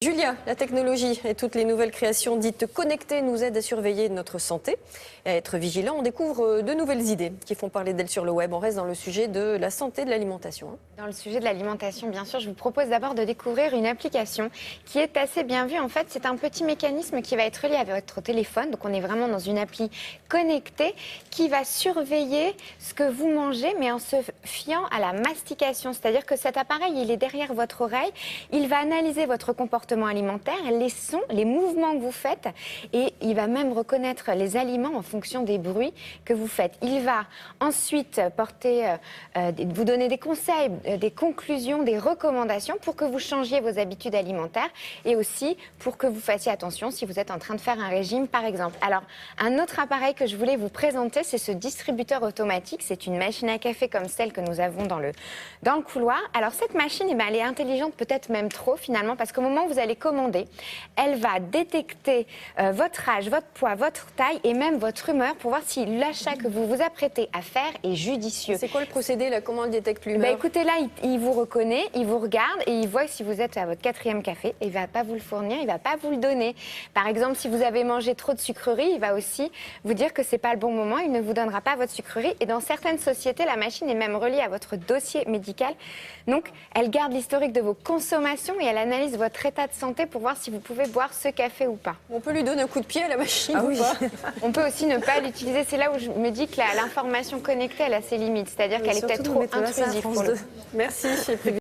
Julia, la technologie et toutes les nouvelles créations dites connectées nous aident à surveiller notre santé et à être vigilants. On découvre de nouvelles idées qui font parler d'elles sur le web. On reste dans le sujet de la santé de l'alimentation. Dans le sujet de l'alimentation, bien sûr, je vous propose d'abord de découvrir une application qui est assez bien vue. En fait, c'est un petit mécanisme qui va être relié à votre téléphone. Donc, on est vraiment dans une appli connectée qui va surveiller ce que vous mangez, mais en se fiant à la mastication. C'est-à-dire que cet appareil, il est derrière votre oreille. Il va analyser votre comportement alimentaire, les sons, les mouvements que vous faites, et il va même reconnaître les aliments en fonction des bruits que vous faites. Il va ensuite vous donner des conseils, des conclusions, des recommandations pour que vous changiez vos habitudes alimentaires et aussi pour que vous fassiez attention si vous êtes en train de faire un régime, par exemple. Alors, un autre appareil que je voulais vous présenter, c'est ce distributeur automatique. C'est une machine à café comme celle que nous avons dans le couloir. Alors, cette machine, elle est intelligente, peut-être même trop finalement, parce qu'au moment où vous allez commander, elle va détecter votre âge, votre poids, votre taille et même votre humeur pour voir si l'achat que vous vous apprêtez à faire est judicieux. C'est quoi le procédé là? Comment elle détecte l'humeur? Écoutez, là, il vous reconnaît, il vous regarde et il voit si vous êtes à votre 4e café. Et il ne va pas vous le fournir, il ne va pas vous le donner. Par exemple, si vous avez mangé trop de sucreries, il va aussi vous dire que ce n'est pas le bon moment, il ne vous donnera pas votre sucrerie. Et dans certaines sociétés, la machine est même reliée à votre dossier médical. Donc, elle garde l'historique de vos consommations et elle analyse votre état de santé pour voir si vous pouvez boire ce café ou pas. On peut lui donner un coup de pied à la machine ou oui. pas? On peut aussi ne pas l'utiliser. C'est là où je me dis que l'information connectée, elle a ses limites. C'est-à-dire qu'elle est peut-être trop intrusive pour le coup. Merci.